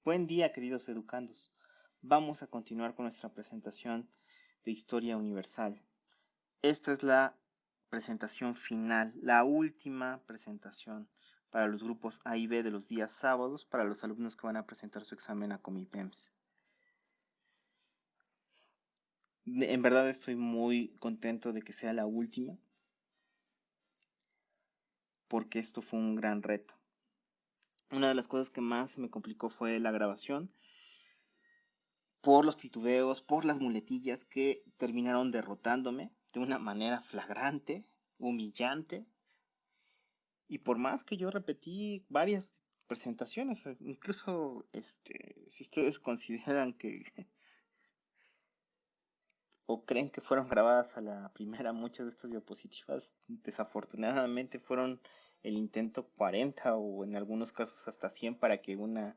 Buen día, queridos educandos. Vamos a continuar con nuestra presentación de Historia Universal. Esta es la presentación final, la última presentación para los grupos A y B de los días sábados para los alumnos que van a presentar su examen a Comipems. En verdad estoy muy contento de que sea la última, porque esto fue un gran reto. Una de las cosas que más me complicó fue la grabación, por los titubeos, por las muletillas que terminaron derrotándome de una manera flagrante, humillante, y por más que yo repetí varias presentaciones, incluso si ustedes consideran que o creen que fueron grabadas a la primera, muchas de estas diapositivas desafortunadamente fueron el intento 40 o en algunos casos hasta 100 para que una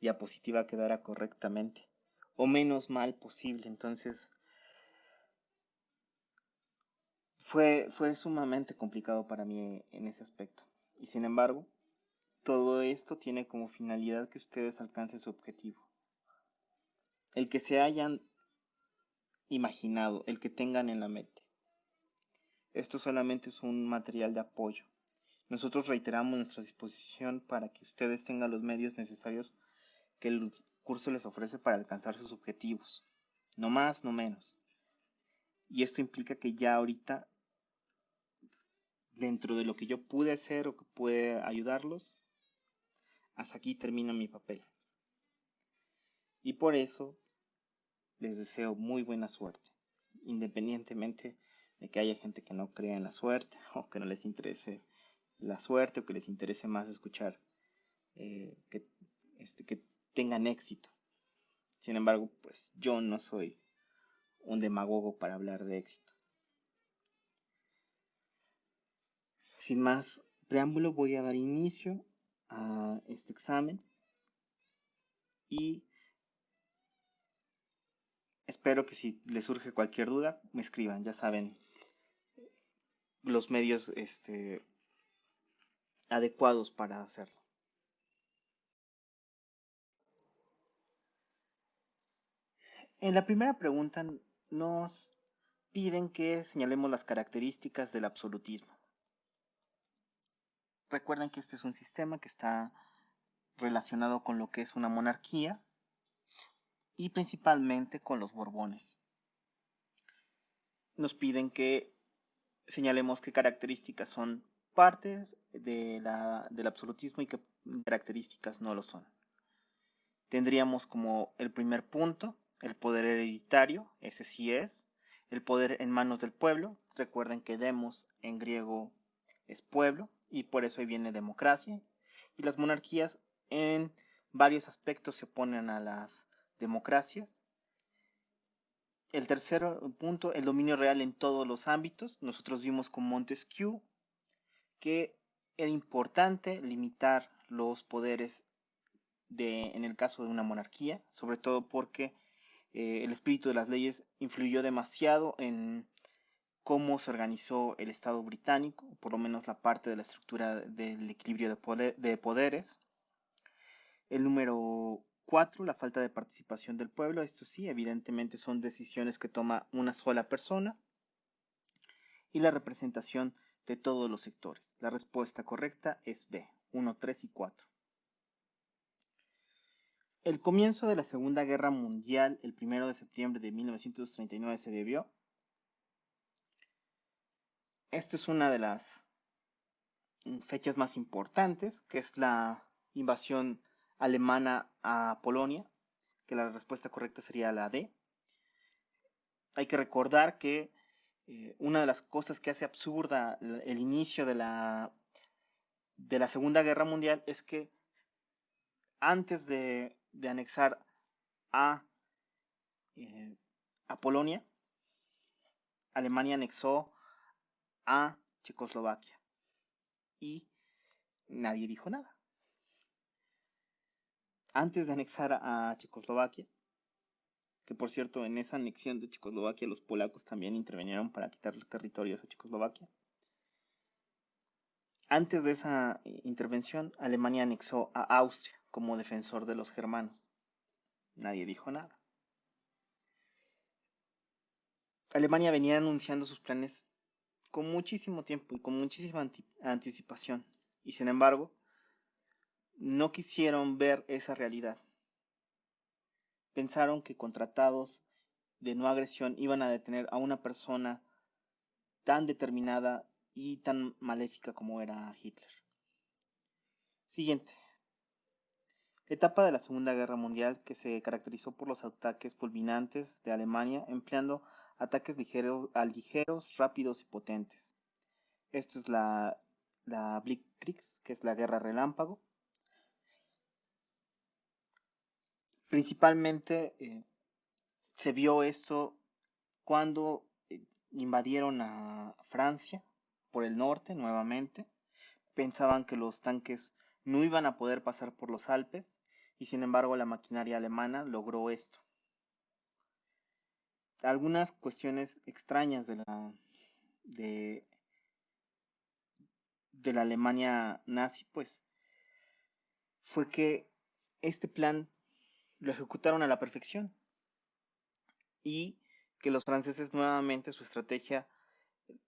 diapositiva quedara correctamente o menos mal posible. Entonces fue sumamente complicado para mí en ese aspecto. Y sin embargo, todo esto tiene como finalidad que ustedes alcancen su objetivo. El que se hayan imaginado, el que tengan en la mente. Esto solamente es un material de apoyo. Nosotros reiteramos nuestra disposición para que ustedes tengan los medios necesarios que el curso les ofrece para alcanzar sus objetivos. No más, no menos. Y esto implica que ya ahorita, dentro de lo que yo pude hacer o que pude ayudarlos, hasta aquí termina mi papel. Y por eso les deseo muy buena suerte, independientemente de que haya gente que no crea en la suerte o que no les interese la suerte o que les interese más escuchar que tengan éxito. Sin embargo, pues yo no soy un demagogo para hablar de éxito. Sin más preámbulo, voy a dar inicio a este examen y espero que si les surge cualquier duda me escriban. Ya saben los medios adecuados para hacerlo. En la primera pregunta nos piden que señalemos las características del absolutismo. Recuerden que este es un sistema que está relacionado con lo que es una monarquía y principalmente con los Borbones. Nos piden que señalemos qué características son partes del absolutismo y qué características no lo son. Tendríamos como el primer punto el poder hereditario, ese sí es, el poder en manos del pueblo. Recuerden que demos en griego es pueblo y por eso ahí viene democracia. Y las monarquías en varios aspectos se oponen a las democracias. El tercer punto, el dominio real en todos los ámbitos. Nosotros vimos con Montesquieu que era importante limitar los poderes en el caso de una monarquía, sobre todo porque el espíritu de las leyes influyó demasiado en cómo se organizó el Estado británico, por lo menos la parte de la estructura del equilibrio de poderes. El número 4, la falta de participación del pueblo. Esto sí, evidentemente son decisiones que toma una sola persona. Y la representación de todos los sectores. La respuesta correcta es B, 1, 3 y 4. El comienzo de la Segunda Guerra Mundial, el 1 de septiembre de 1939, se debió. Esta es una de las fechas más importantes, que es la invasión alemana a Polonia, que la respuesta correcta sería la D. Hay que recordar que una de las cosas que hace absurda el inicio de la Segunda Guerra Mundial es que antes de anexar a, eh, a Polonia, Alemania anexó a Checoslovaquia y nadie dijo nada. Antes de anexar a Checoslovaquia, que por cierto en esa anexión de Checoslovaquia los polacos también intervinieron para quitar territorios a Checoslovaquia. Antes de esa intervención, Alemania anexó a Austria, como defensor de los germanos. Nadie dijo nada. Alemania venía anunciando sus planes con muchísimo tiempo y con muchísima anticipación, y sin embargo, no quisieron ver esa realidad. Pensaron que con tratados de no agresión iban a detener a una persona tan determinada y tan maléfica como era Hitler. Siguiente. Etapa de la Segunda Guerra Mundial que se caracterizó por los ataques fulminantes de Alemania empleando ataques ligeros, rápidos y potentes. Esto es la Blitzkrieg, que es la guerra relámpago. Principalmente se vio esto cuando invadieron a Francia por el norte nuevamente. Pensaban que los tanques no iban a poder pasar por los Alpes y sin embargo la maquinaria alemana logró esto. Algunas cuestiones extrañas de, de la Alemania nazi, pues, fue que este plan lo ejecutaron a la perfección y que los franceses nuevamente su estrategia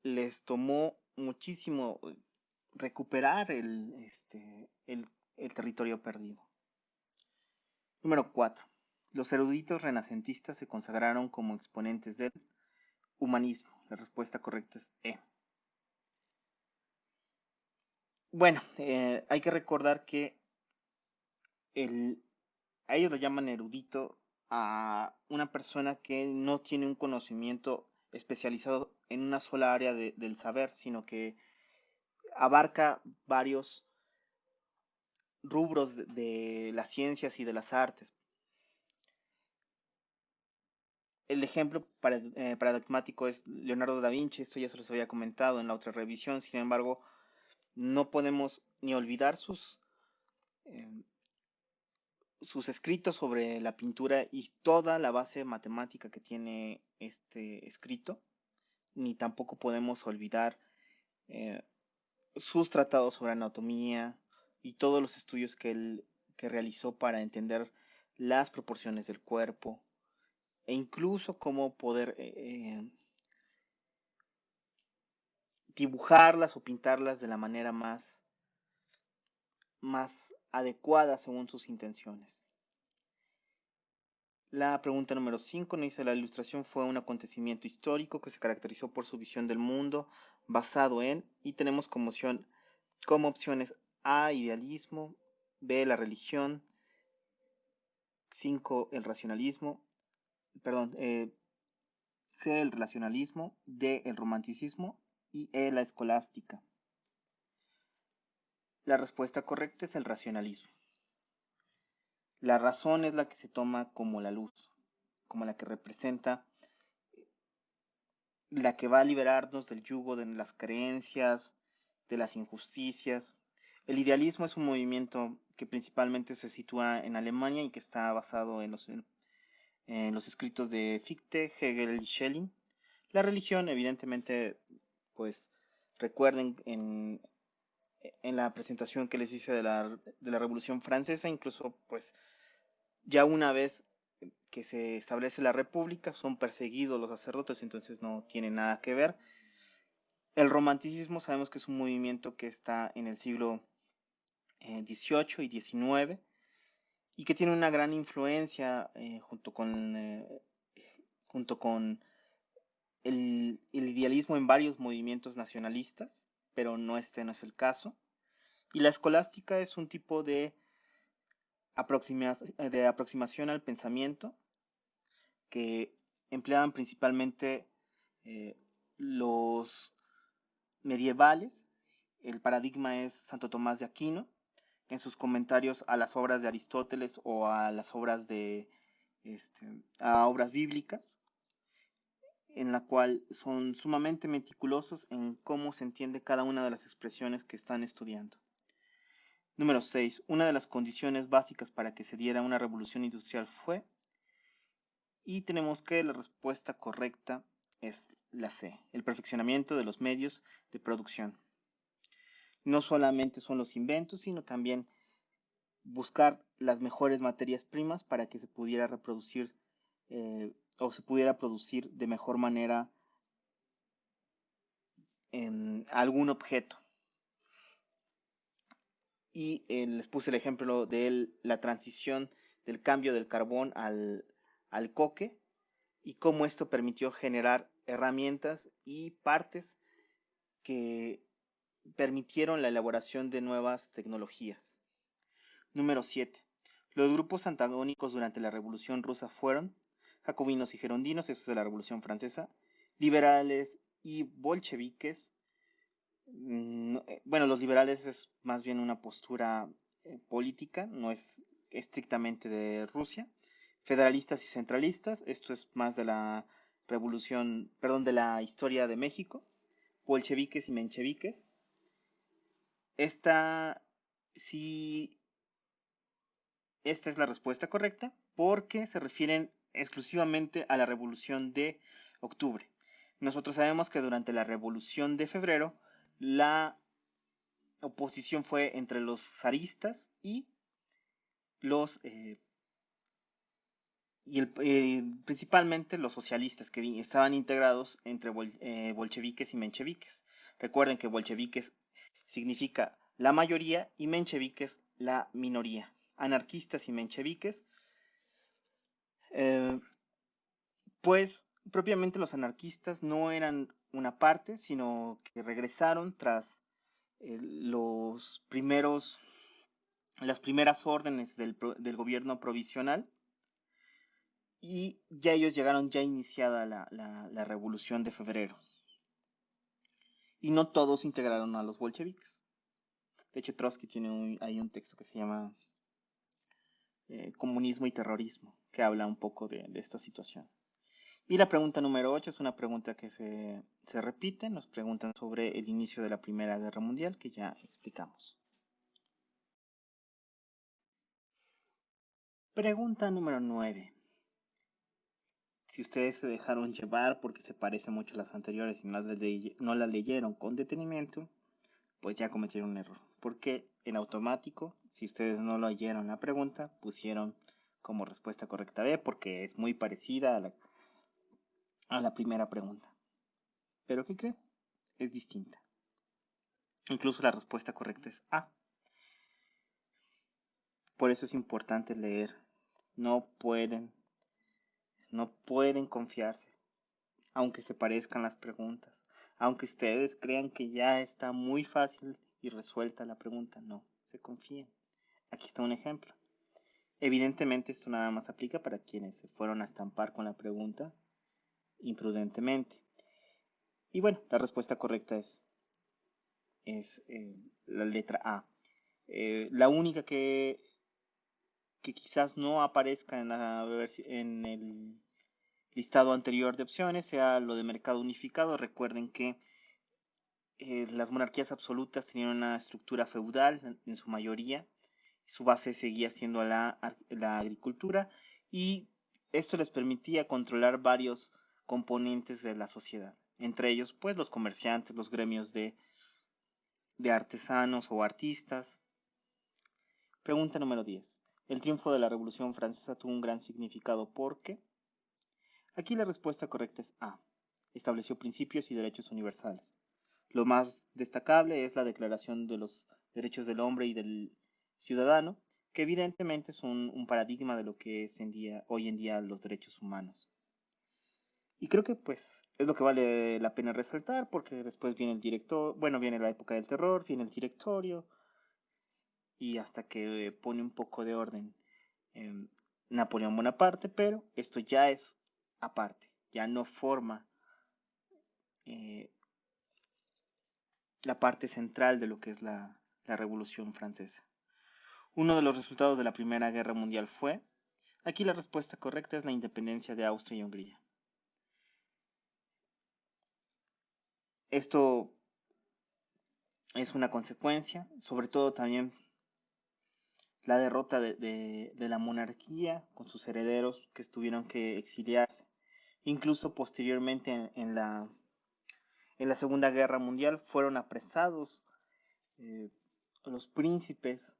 les tomó muchísimo recuperar el territorio perdido. Número 4. Los eruditos renacentistas se consagraron como exponentes del humanismo. La respuesta correcta es E. Bueno, hay que recordar que a ellos lo llaman erudito a una persona que no tiene un conocimiento especializado en una sola área del saber, sino que abarca varios rubros de las ciencias y de las artes. El ejemplo paradigmático es Leonardo da Vinci, esto ya se los había comentado en la otra revisión, sin embargo, no podemos ni olvidar eh, sus escritos sobre la pintura y toda la base matemática que tiene este escrito, ni tampoco podemos olvidar eh, sus tratados sobre anatomía y todos los estudios que realizó para entender las proporciones del cuerpo e incluso cómo poder dibujarlas o pintarlas de la manera más adecuada según sus intenciones. La pregunta número 5 nos dice: la ilustración fue un acontecimiento histórico que se caracterizó por su visión del mundo basado en, y tenemos como opciones A, idealismo, B, la religión, 5, el racionalismo, perdón, C, el relacionalismo, D, el romanticismo y E, la escolástica. La respuesta correcta es el racionalismo. La razón es la que se toma como la luz, como la que representa, la que va a liberarnos del yugo de las creencias, de las injusticias. El idealismo es un movimiento que principalmente se sitúa en Alemania y que está basado en los escritos de Fichte, Hegel y Schelling. La religión, evidentemente, pues recuerden en la presentación que les hice de la Revolución Francesa, incluso pues ya una vez que se establece la república son perseguidos los sacerdotes, entonces no tiene nada que ver. El romanticismo sabemos que es un movimiento que está en el siglo XVIII y XIX y que tiene una gran influencia junto con el idealismo en varios movimientos nacionalistas, pero este no es el caso. Y la escolástica es un tipo de aproximación al pensamiento que empleaban principalmente los medievales. El paradigma es Santo Tomás de Aquino, en sus comentarios a las obras de Aristóteles o a las obras a obras bíblicas, en la cual son sumamente meticulosos en cómo se entiende cada una de las expresiones que están estudiando. Número 6. Una de las condiciones básicas para que se diera una revolución industrial fue, y tenemos que la respuesta correcta es la C, el perfeccionamiento de los medios de producción. No solamente son los inventos, sino también buscar las mejores materias primas para que se pudiera reproducir o se pudiera producir de mejor manera en algún objeto. Y les puse el ejemplo de la transición del cambio del carbón al coque y cómo esto permitió generar herramientas y partes que permitieron la elaboración de nuevas tecnologías. Número 7. Los grupos antagónicos durante la Revolución Rusa fueron jacobinos y girondinos, eso es de la Revolución Francesa, liberales y bolcheviques. Bueno, los liberales es más bien una postura política, no es estrictamente de Rusia. Federalistas y centralistas, esto es más de la revolución, perdón, de la historia de México. Bolcheviques y mencheviques. Esta sí, esta es la respuesta correcta porque se refieren exclusivamente a la revolución de octubre. Nosotros sabemos que durante la revolución de febrero la oposición fue entre los zaristas y los principalmente los socialistas que estaban integrados entre bolcheviques y mencheviques. Recuerden que bolcheviques significa la mayoría y mencheviques la minoría. Anarquistas y mencheviques, eh, pues propiamente los anarquistas no eran una parte, sino que regresaron tras los primeros las primeras órdenes del gobierno provisional y ya ellos llegaron ya iniciada la revolución de febrero. Y no todos integraron a los bolcheviques. De hecho, Trotsky tiene hay un texto que se llama Comunismo y Terrorismo, que habla un poco de esta situación. Y la pregunta número 8 es una pregunta que se repite. Nos preguntan sobre el inicio de la Primera Guerra Mundial, que ya explicamos. Pregunta número 9. Si ustedes se dejaron llevar porque se parece mucho a las anteriores y no las leyeron con detenimiento, pues ya cometieron un error. Porque en automático, si ustedes no leyeron la pregunta, pusieron como respuesta correcta B, porque es muy parecida a la primera pregunta. ¿Pero qué creen? Es distinta. Incluso la respuesta correcta es A. Por eso es importante leer. No pueden confiarse, aunque se parezcan las preguntas. Aunque ustedes crean que ya está muy fácil y resuelta la pregunta, no, se confíen. Aquí está un ejemplo. Evidentemente esto nada más aplica para quienes se fueron a estampar con la pregunta imprudentemente. Y bueno, la respuesta correcta es la letra A. La única que quizás no aparezca en el listado anterior de opciones sea lo de mercado unificado. Recuerden que las monarquías absolutas tenían una estructura feudal en su mayoría. Su base seguía siendo la agricultura y esto les permitía controlar varios componentes de la sociedad. Entre ellos, pues, los comerciantes, los gremios de artesanos o artistas. Pregunta número 10. El triunfo de la Revolución Francesa tuvo un gran significado porque... Aquí la respuesta correcta es A. Estableció principios y derechos universales. Lo más destacable es la Declaración de los Derechos del Hombre y del Ciudadano, que evidentemente es un paradigma de lo que es hoy en día los derechos humanos. Y creo que pues es lo que vale la pena resaltar porque después viene el director, bueno, viene la época del terror, viene el directorio y hasta que pone un poco de orden Napoleón Bonaparte, pero esto ya es aparte, ya no forma eh, la parte central de lo que es la Revolución Francesa. Uno de los resultados de la Primera Guerra Mundial fue, aquí la respuesta correcta es la independencia de Austria y Hungría. Esto es una consecuencia, sobre todo también la derrota de la monarquía con sus herederos que tuvieron que exiliarse. Incluso posteriormente en la Segunda Guerra Mundial fueron apresados los príncipes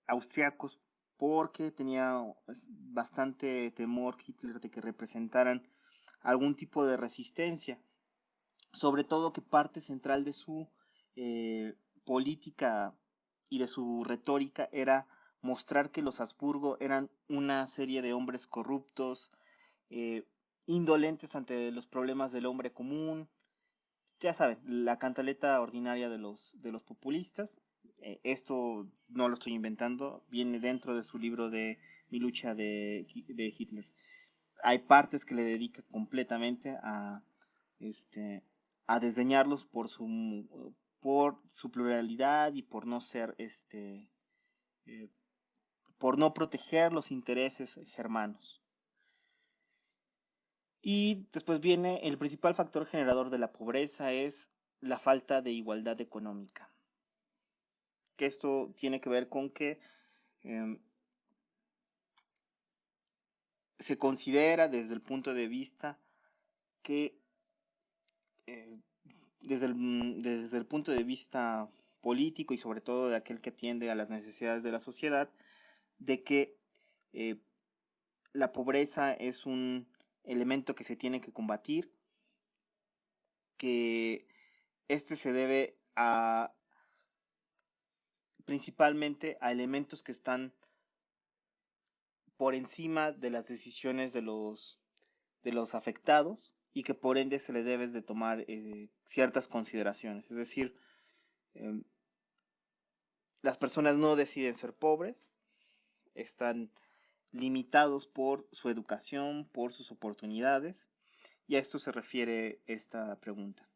austriacos porque tenía bastante temor Hitler de que representaran algún tipo de resistencia, sobre todo que parte central de su política y de su retórica era mostrar que los Habsburgo eran una serie de hombres corruptos, eh, indolentes ante los problemas del hombre común. Ya saben, la cantaleta ordinaria de los populistas. Esto no lo estoy inventando, viene dentro de su libro de Mi lucha de Hitler. Hay partes que le dedica completamente este, a desdeñarlos por su pluralidad y por no ser, eh, por no proteger los intereses germanos. Y después viene el principal factor generador de la pobreza es la falta de igualdad económica. Que esto tiene que ver con que eh, se considera desde el punto de vista que eh, desde el punto de vista político y sobre todo de aquel que atiende a las necesidades de la sociedad, de que eh, la pobreza es un elemento que se tiene que combatir, que este se debe principalmente a elementos que están por encima de las decisiones de los afectados y que por ende se le debe de tomar ciertas consideraciones. Es decir, eh, las personas no deciden ser pobres, están limitados por su educación, por sus oportunidades, y a esto se refiere esta pregunta.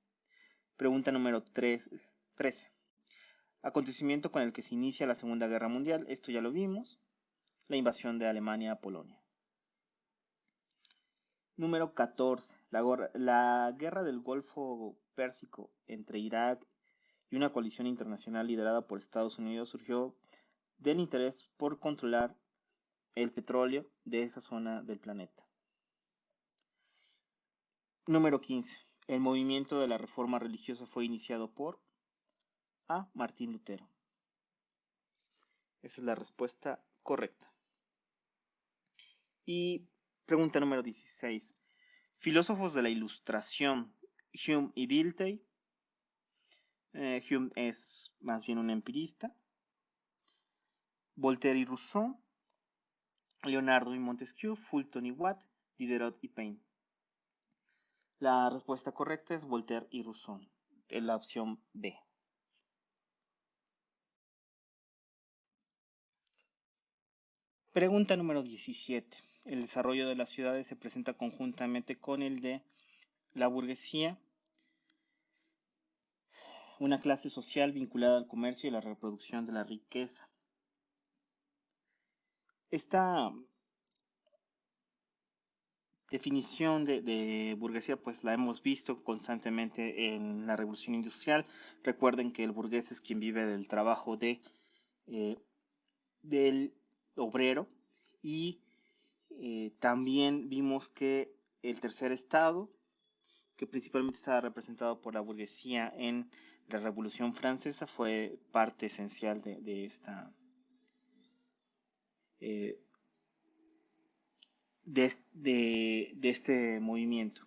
Pregunta número 13. Acontecimiento con el que se inicia la Segunda Guerra Mundial, esto ya lo vimos, la invasión de Alemania a Polonia. Número 14. La guerra del Golfo Pérsico entre Irak y una coalición internacional liderada por Estados Unidos surgió del interés por controlar el petróleo de esa zona del planeta. Número 15. El movimiento de la reforma religiosa fue iniciado por A. Martín Lutero. Esa es la respuesta correcta. Y pregunta número 16. Filósofos de la Ilustración, Hume y Dilthey. Hume es más bien un empirista. Voltaire y Rousseau. Leonardo y Montesquieu, Fulton y Watt, Diderot y Paine. La respuesta correcta es Voltaire y Rousseau, en la opción B. Pregunta número 17. El desarrollo de las ciudades se presenta conjuntamente con el de la burguesía, una clase social vinculada al comercio y la reproducción de la riqueza. Esta definición de burguesía pues la hemos visto constantemente en la revolución industrial. Recuerden que el burgués es quien vive del trabajo del obrero y también vimos que el tercer estado, que principalmente estaba representado por la burguesía en la Revolución Francesa, fue parte esencial de eh, este movimiento.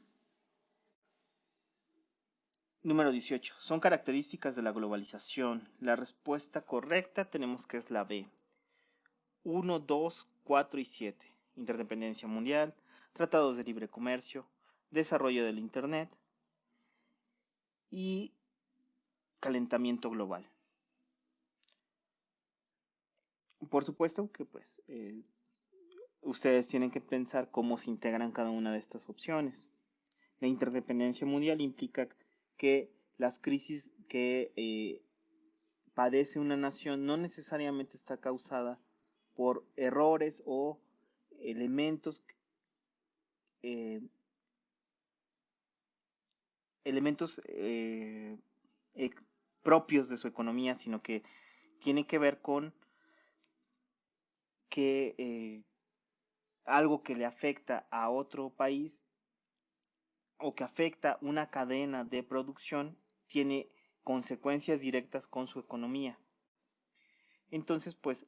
Número 18. Son características de la globalización. La respuesta correcta tenemos que es la B. 1, 2, 4 y 7. Interdependencia mundial, tratados de libre comercio, desarrollo del Internet y calentamiento global. Por supuesto que pues ustedes tienen que pensar cómo se integran cada una de estas opciones. La interdependencia mundial implica que las crisis que padece una nación no necesariamente está causada por errores o elementos eh, elementos propios de su economía, sino que tiene que ver con que algo que le afecta a otro país o que afecta una cadena de producción tiene consecuencias directas con su economía. Entonces, pues,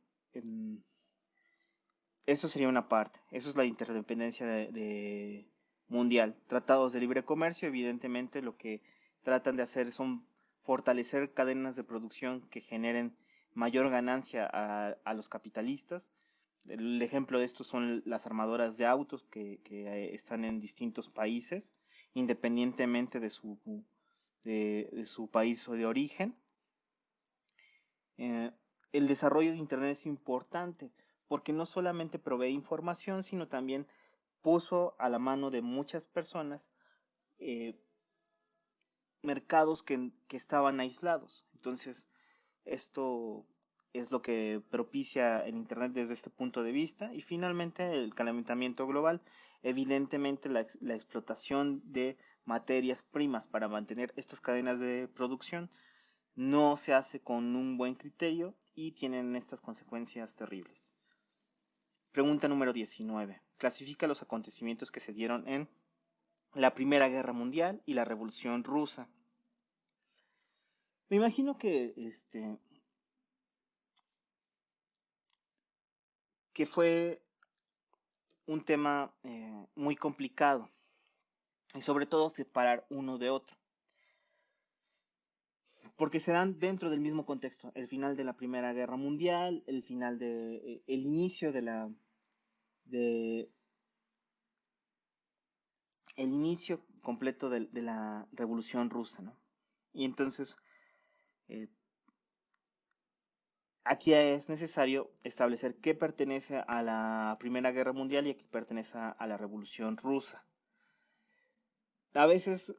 eso sería una parte. Eso es la interdependencia mundial. Tratados de libre comercio, evidentemente, lo que tratan de hacer son fortalecer cadenas de producción que generen mayor ganancia a los capitalistas. El ejemplo de esto son las armadoras de autos que están en distintos países, independientemente de su país o de origen. Eh, el desarrollo de Internet es importante porque no solamente provee información, sino también puso a la mano de muchas personas eh, mercados que estaban aislados. Entonces, esto es lo que propicia el Internet desde este punto de vista. Y finalmente, el calentamiento global, evidentemente la explotación de materias primas para mantener estas cadenas de producción no se hace con un buen criterio y tienen estas consecuencias terribles. Pregunta número 19. Clasifica los acontecimientos que se dieron en la Primera Guerra Mundial y la Revolución Rusa. Me imagino que fue un tema muy complicado y sobre todo separar uno de otro, porque se dan dentro del mismo contexto, el final de la Primera Guerra Mundial, el inicio de el inicio completo de la Revolución Rusa, ¿no? Y entonces, eh, aquí es necesario establecer qué pertenece a la Primera Guerra Mundial y qué pertenece a la Revolución Rusa. A veces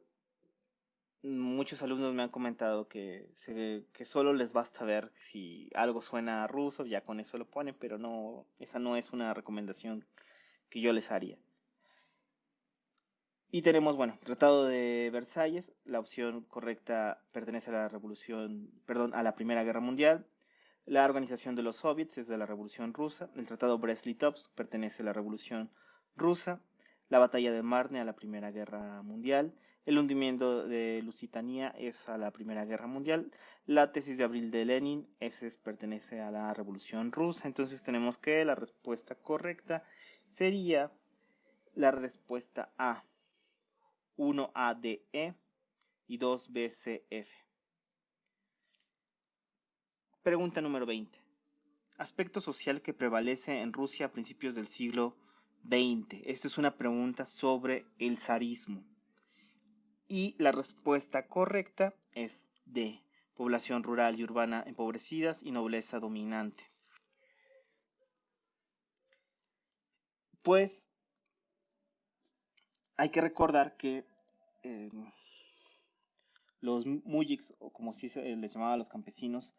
muchos alumnos me han comentado que solo les basta ver si algo suena ruso, ya con eso lo ponen, pero no, esa no es una recomendación que yo les haría. Y tenemos, bueno, Tratado de Versalles, la opción correcta pertenece a la Revolución, perdón, a la Primera Guerra Mundial. La organización de los soviets es de la Revolución Rusa. El Tratado Brest-Litovsk pertenece a la Revolución Rusa. La batalla de Marne a la Primera Guerra Mundial. El hundimiento de Lusitania es a la Primera Guerra Mundial. La tesis de abril de Lenin, pertenece a la Revolución Rusa. Entonces tenemos que la respuesta correcta sería la respuesta A. 1ADE y 2BCF. Pregunta número 20. Aspecto social que prevalece en Rusia a principios del siglo XX. Esta es una pregunta sobre el zarismo. Y la respuesta correcta es D. Población rural y urbana empobrecidas y nobleza dominante. Pues hay que recordar que eh, los mujiks, o como se les llamaba a los campesinos,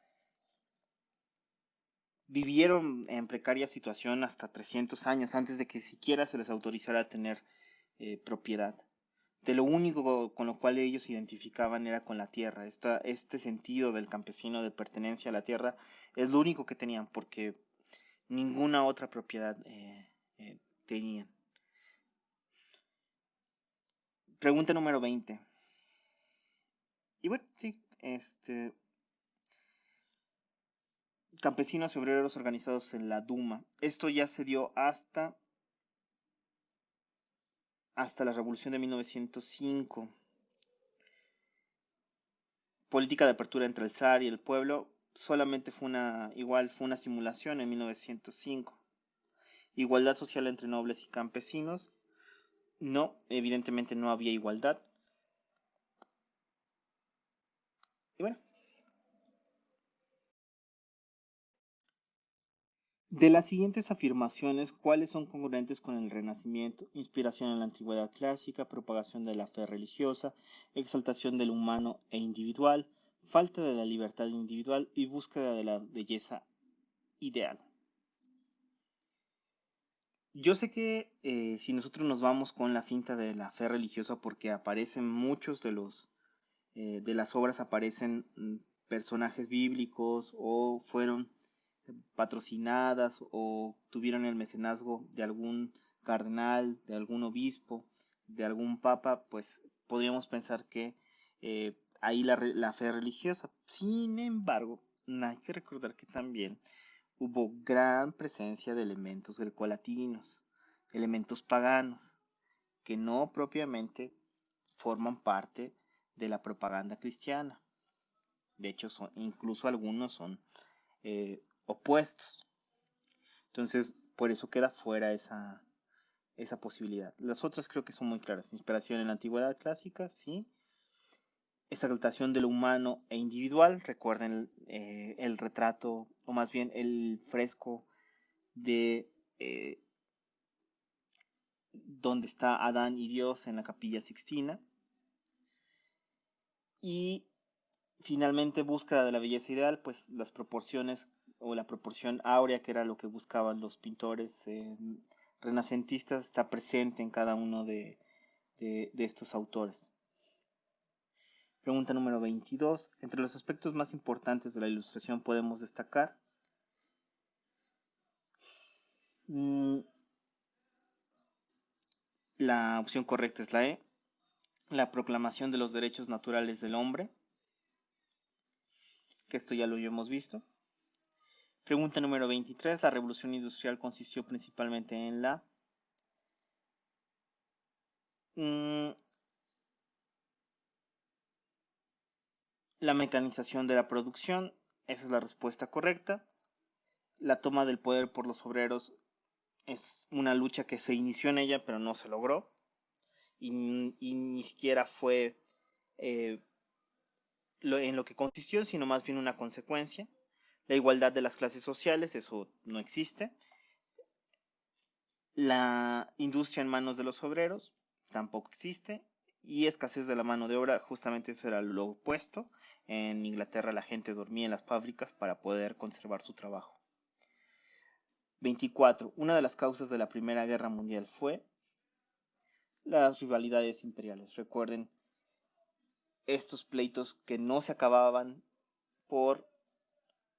vivieron en precaria situación hasta 300 años antes de que siquiera se les autorizara a tener propiedad. De lo único con lo cual ellos se identificaban era con la tierra. Este sentido del campesino de pertenencia a la tierra es lo único que tenían porque ninguna otra propiedad tenían. Pregunta número 20. Y bueno, sí, campesinos y obreros organizados en la Duma. Esto ya se dio hasta la Revolución de 1905. Política de apertura entre el zar y el pueblo solamente fue una simulación en 1905. Igualdad social entre nobles y campesinos. No, evidentemente no había igualdad. Y bueno, de las siguientes afirmaciones, ¿cuáles son congruentes con el Renacimiento? Inspiración en la antigüedad clásica, propagación de la fe religiosa, exaltación del humano e individual, falta de la libertad individual y búsqueda de la belleza ideal. Yo sé que si nosotros nos vamos con la finta de la fe religiosa, porque aparecen muchos de las obras aparecen personajes bíblicos o fueron patrocinadas o tuvieron el mecenazgo de algún cardenal, de algún obispo, de algún papa, pues podríamos pensar que ahí la fe religiosa. Sin embargo, hay que recordar que también hubo gran presencia de elementos grecolatinos, elementos paganos, que no propiamente forman parte de la propaganda cristiana. De hecho, incluso algunos son opuestos. Entonces, por eso queda fuera esa posibilidad. Las otras creo que son muy claras. Inspiración en la antigüedad clásica, sí. Exaltación de lo humano e individual. Recuerden el retrato, o más bien el fresco de donde está Adán y Dios en la Capilla Sixtina. Y finalmente, búsqueda de la belleza ideal, pues las proporciones o la proporción áurea, que era lo que buscaban los pintores renacentistas, está presente en cada uno de estos autores. Pregunta número 22. Entre los aspectos más importantes de la Ilustración podemos destacar la opción correcta es la E, la proclamación de los derechos naturales del hombre, que esto ya lo hemos visto. Pregunta número 23. La revolución industrial consistió principalmente en la mecanización de la producción. Esa es la respuesta correcta. La toma del poder por los obreros es una lucha que se inició en ella, pero no se logró. Y ni siquiera fue en lo que consistió, sino más bien una consecuencia. La igualdad de las clases sociales, eso no existe. La industria en manos de los obreros tampoco existe. Y escasez de la mano de obra, justamente eso era lo opuesto. En Inglaterra la gente dormía en las fábricas para poder conservar su trabajo. 24. Una de las causas de la Primera Guerra Mundial fue las rivalidades imperiales. Recuerden estos pleitos que no se acababan por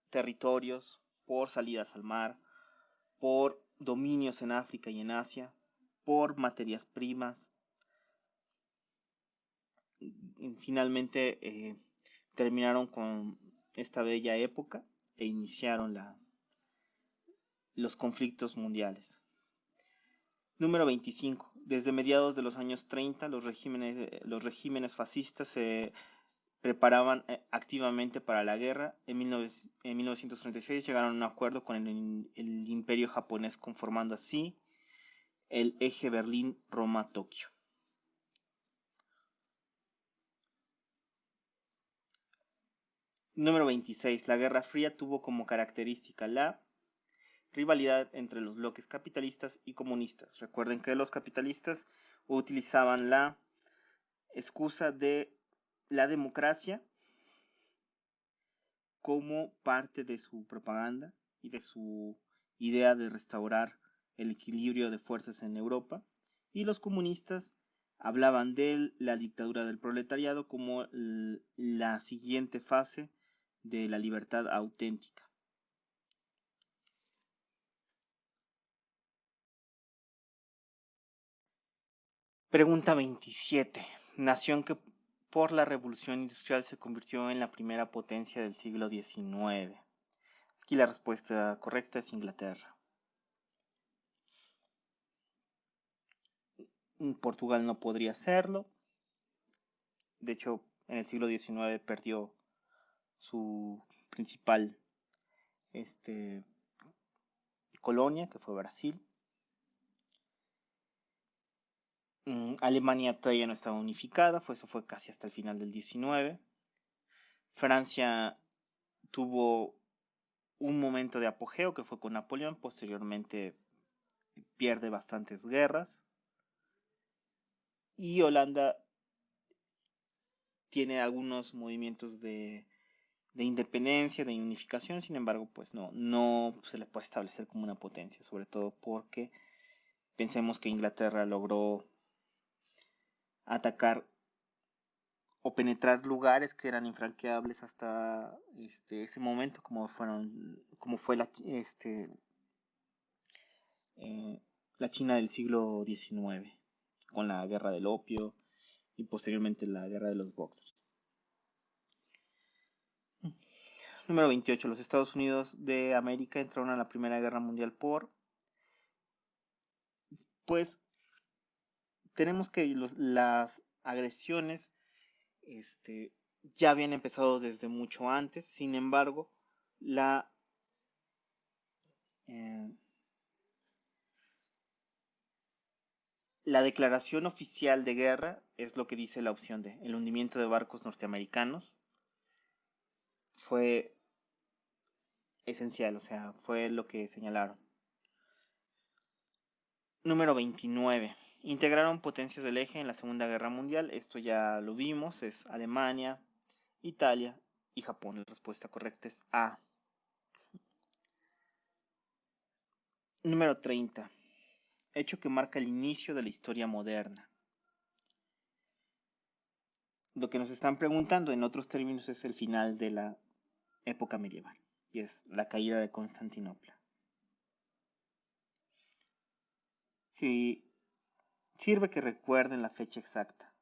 territorios, por salidas al mar, por dominios en África y en Asia, por materias primas. Y finalmente terminaron con esta bella época e iniciaron los conflictos mundiales. Número 25. Desde mediados de los años 30, los regímenes fascistas se preparaban activamente para la guerra. En 1936 llegaron a un acuerdo con el imperio japonés, conformando así el eje Berlín-Roma-Tokio. Número 26. La Guerra Fría tuvo como característica la rivalidad entre los bloques capitalistas y comunistas. Recuerden que los capitalistas utilizaban la excusa de la democracia como parte de su propaganda y de su idea de restaurar el equilibrio de fuerzas en Europa, y los comunistas hablaban de la dictadura del proletariado como la siguiente fase de la libertad auténtica. Pregunta 27. Nación que por la revolución industrial se convirtió en la primera potencia del siglo XIX. Aquí la respuesta correcta es Inglaterra. Portugal no podría serlo. De hecho, en el siglo XIX perdió su principal colonia, que fue Brasil. Alemania todavía no estaba unificada, eso fue casi hasta el final del XIX. Francia tuvo un momento de apogeo que fue con Napoleón, posteriormente pierde bastantes guerras. Y Holanda tiene algunos movimientos de independencia, de unificación, sin embargo, pues no se le puede establecer como una potencia, sobre todo porque pensemos que Inglaterra logró atacar o penetrar lugares que eran infranqueables hasta ese momento, como fue la China del siglo XIX, con la guerra del opio y posteriormente la guerra de los Boxers. Número 28. Los Estados Unidos de América entraron a la Primera Guerra Mundial pues tenemos que las agresiones ya habían empezado desde mucho antes. Sin embargo, la eh, la declaración oficial de guerra es lo que dice la opción D. El hundimiento de barcos norteamericanos fue esencial, o sea, fue lo que señalaron. Número 29. Integraron potencias del eje en la Segunda Guerra Mundial. Esto ya lo vimos, es Alemania, Italia y Japón. La respuesta correcta es A. Número 30. Hecho que marca el inicio de la historia moderna. Lo que nos están preguntando en otros términos es el final de la época medieval y es la caída de Constantinopla. Sí, sirve que recuerden la fecha exacta,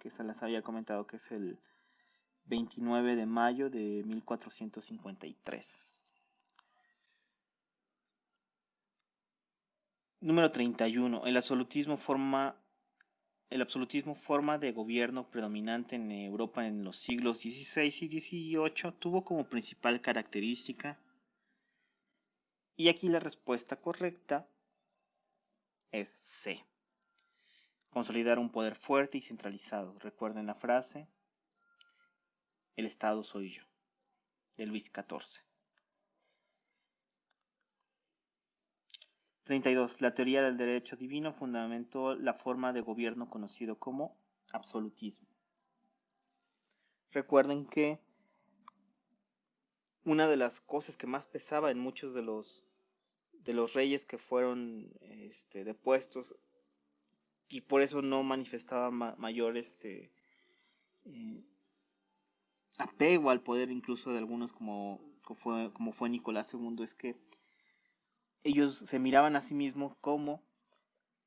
que se las había comentado, que es el 29 de mayo de 1453. Número 31. El absolutismo forma de gobierno predominante en Europa en los siglos XVI y XVIII tuvo como principal característica, y aquí la respuesta correcta es C. Consolidar un poder fuerte y centralizado. Recuerden la frase, el Estado soy yo, de Luis XIV. 32. La teoría del derecho divino fundamentó la forma de gobierno conocido como absolutismo. Recuerden que una de las cosas que más pesaba en muchos de los reyes que fueron depuestos, y por eso no manifestaba mayor apego al poder, incluso de algunos como fue Nicolás II, es que ellos se miraban a sí mismos como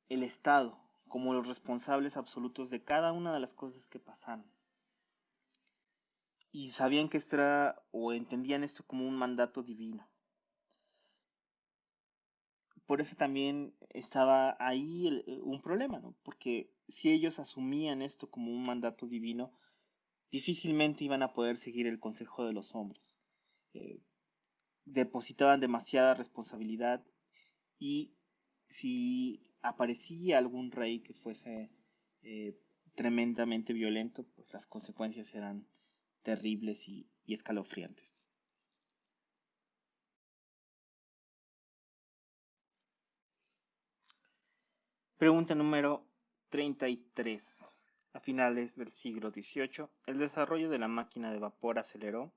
el Estado, como los responsables absolutos de cada una de las cosas que pasaban. Y sabían que esto era, o entendían esto como un mandato divino. Por eso también estaba ahí un problema, ¿no? Porque si ellos asumían esto como un mandato divino, difícilmente iban a poder seguir el consejo de los hombres. Depositaban demasiada responsabilidad, y si aparecía algún rey que fuese tremendamente violento, pues las consecuencias eran terribles y escalofriantes. Pregunta número 33. A finales del siglo XVIII, el desarrollo de la máquina de vapor aceleró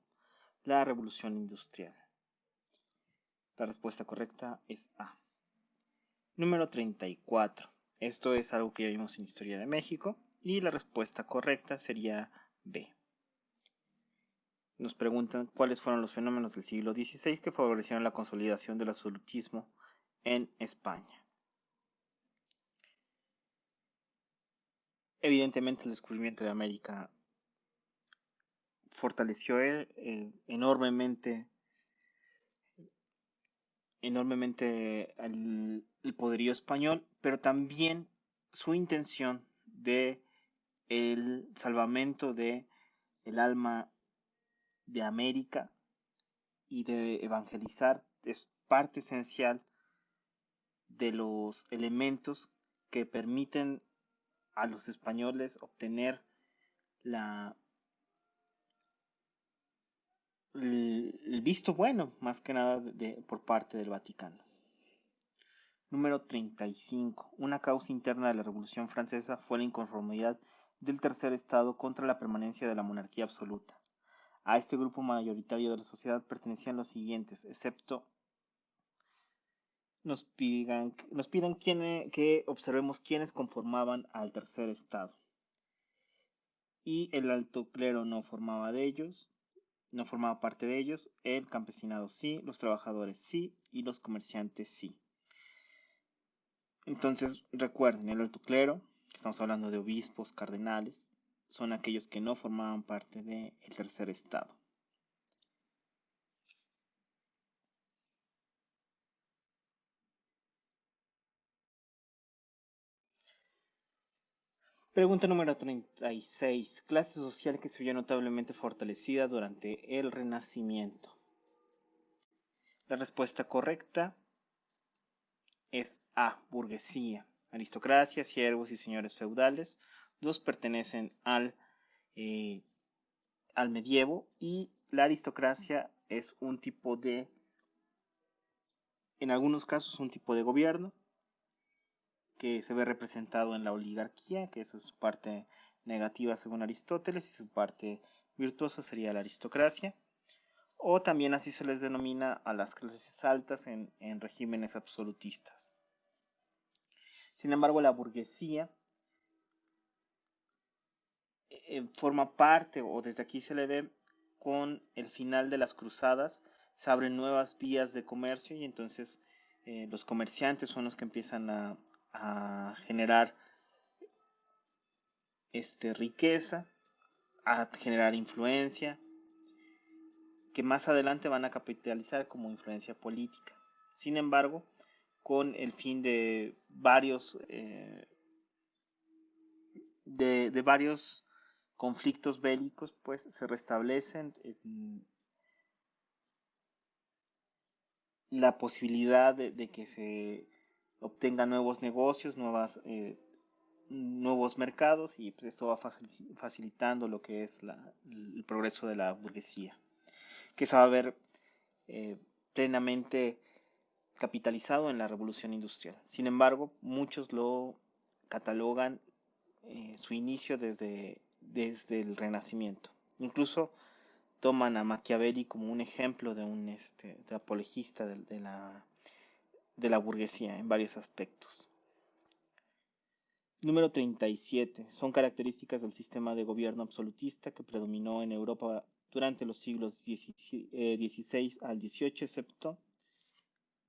la revolución industrial. La respuesta correcta es A. Número 34. Esto es algo que ya vimos en Historia de México y la respuesta correcta sería B. Nos preguntan cuáles fueron los fenómenos del siglo XVI que favorecieron la consolidación del absolutismo en España. Evidentemente el descubrimiento de América fortaleció enormemente el poderío español, pero también su intención de el salvamento de el alma de América y de evangelizar es parte esencial de los elementos que permiten a los españoles obtener el visto bueno, más que nada por parte del Vaticano. Número 35. Una causa interna de la Revolución Francesa fue la inconformidad del tercer estado contra la permanencia de la monarquía absoluta. A este grupo mayoritario de la sociedad pertenecían los siguientes, excepto nos piden que observemos quiénes conformaban al tercer estado. Y el alto clero no formaba parte de ellos, el campesinado sí, los trabajadores sí y los comerciantes sí. Entonces recuerden, el alto clero, que estamos hablando de obispos, cardenales, son aquellos que no formaban parte del tercer estado. Pregunta número 36. Clase social que se vio notablemente fortalecida durante el Renacimiento. La respuesta correcta es A, burguesía. Aristocracia, siervos y señores feudales. Dos pertenecen al medievo, y la aristocracia es un tipo de, en algunos casos, un tipo de gobierno que se ve representado en la oligarquía, que esa es su parte negativa según Aristóteles, y su parte virtuosa sería la aristocracia, o también así se les denomina a las clases altas en regímenes absolutistas. Sin embargo, la burguesía forma parte, o desde aquí se le ve, con el final de las cruzadas, se abren nuevas vías de comercio, y entonces los comerciantes son los que empiezan a generar riqueza, a generar influencia, que más adelante van a capitalizar como influencia política. Sin embargo, con el fin de varios conflictos bélicos, pues se restablecen la posibilidad de que se obtengan nuevos negocios, nuevos mercados, y pues esto va facilitando lo que es el progreso de la burguesía, que se va a ver plenamente capitalizado en la revolución industrial. Sin embargo, muchos lo catalogan su inicio desde el Renacimiento. Incluso toman a Machiavelli como un ejemplo de apologista de la burguesía en varios aspectos. Número 37. Son características del sistema de gobierno absolutista que predominó en Europa durante los siglos XVI al XVIII, excepto,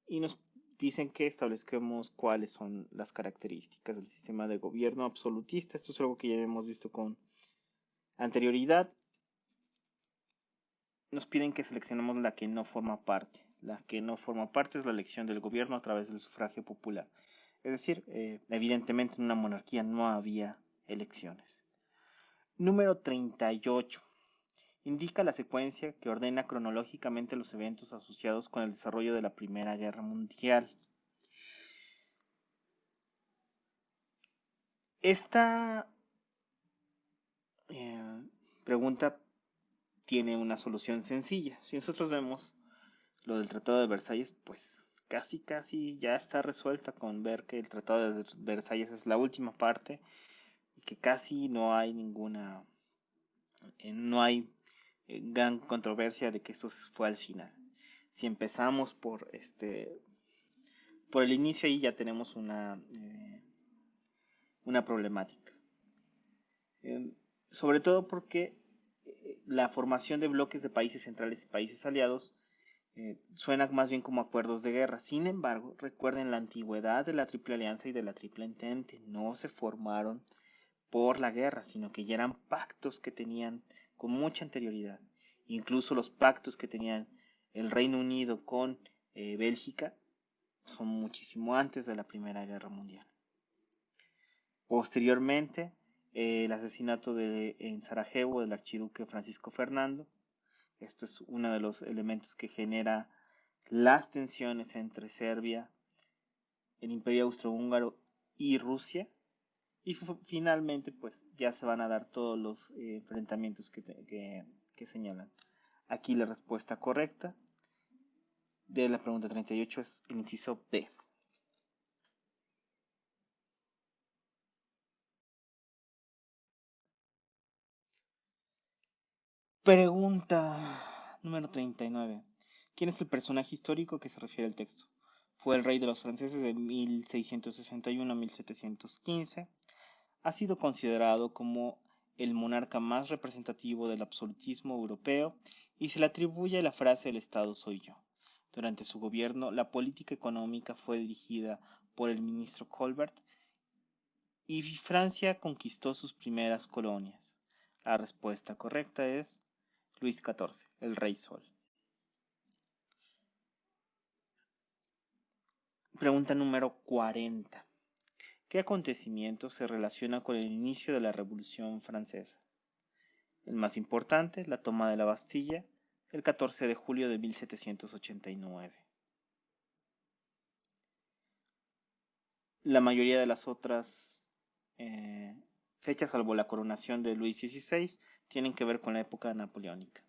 y nos dicen que establezcamos cuáles son las características del sistema de gobierno absolutista. Esto es algo que ya hemos visto con anterioridad. Nos piden que seleccionemos la que no forma parte. La que no forma parte es la elección del gobierno a través del sufragio popular. Es decir, evidentemente en una monarquía no había elecciones. Número 38. Indica la secuencia que ordena cronológicamente los eventos asociados con el desarrollo de la Primera Guerra Mundial. Esta pregunta tiene una solución sencilla. Si nosotros vemos lo del Tratado de Versalles, pues casi ya está resuelta con ver que el Tratado de Versalles es la última parte y que casi no hay gran controversia de que eso fue al final. Si empezamos por el inicio, ahí ya tenemos una problemática. Sobre todo porque la formación de bloques de países centrales y países aliados suena más bien como acuerdos de guerra. Sin embargo, recuerden la antigüedad de la Triple Alianza y de la Triple Entente. No se formaron por la guerra, sino que ya eran pactos que tenían con mucha anterioridad. Incluso los pactos que tenían el Reino Unido con Bélgica son muchísimo antes de la Primera Guerra Mundial. Posteriormente, el asesinato en Sarajevo del archiduque Francisco Fernando. Esto es uno de los elementos que genera las tensiones entre Serbia, el Imperio Austrohúngaro y Rusia. Y finalmente, pues ya se van a dar todos los enfrentamientos que señalan. Aquí la respuesta correcta de la pregunta 38 es el inciso B. Pregunta número 39. ¿Quién es el personaje histórico que se refiere al texto? Fue el rey de los franceses de 1661 a 1715. Ha sido considerado como el monarca más representativo del absolutismo europeo y se le atribuye la frase "el Estado soy yo". Durante su gobierno, la política económica fue dirigida por el ministro Colbert y Francia conquistó sus primeras colonias. La respuesta correcta es Luis XIV, el Rey Sol. Pregunta número 40. ¿Qué acontecimiento se relaciona con el inicio de la Revolución Francesa? El más importante, la toma de la Bastilla, el 14 de julio de 1789. La mayoría de las otras fechas, salvo la coronación de Luis XVI, tienen que ver con la época napoleónica.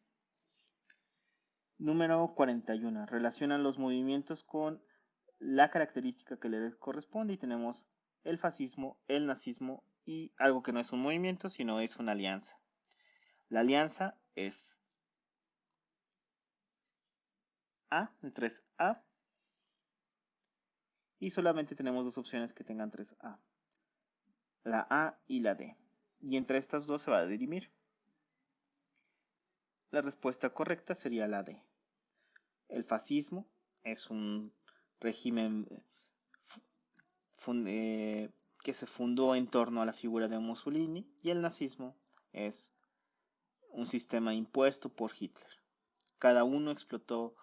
Número 41. Relacionan los movimientos con la característica que les corresponde y tenemos el fascismo, el nazismo y algo que no es un movimiento, sino es una alianza. La alianza es A, de 3A, y solamente tenemos dos opciones que tengan 3A, la A y la D, y entre estas dos se va a dirimir. La respuesta correcta sería la D. El fascismo es un régimen que se fundó en torno a la figura de Mussolini, y el nazismo es un sistema impuesto por Hitler. Cada uno explotó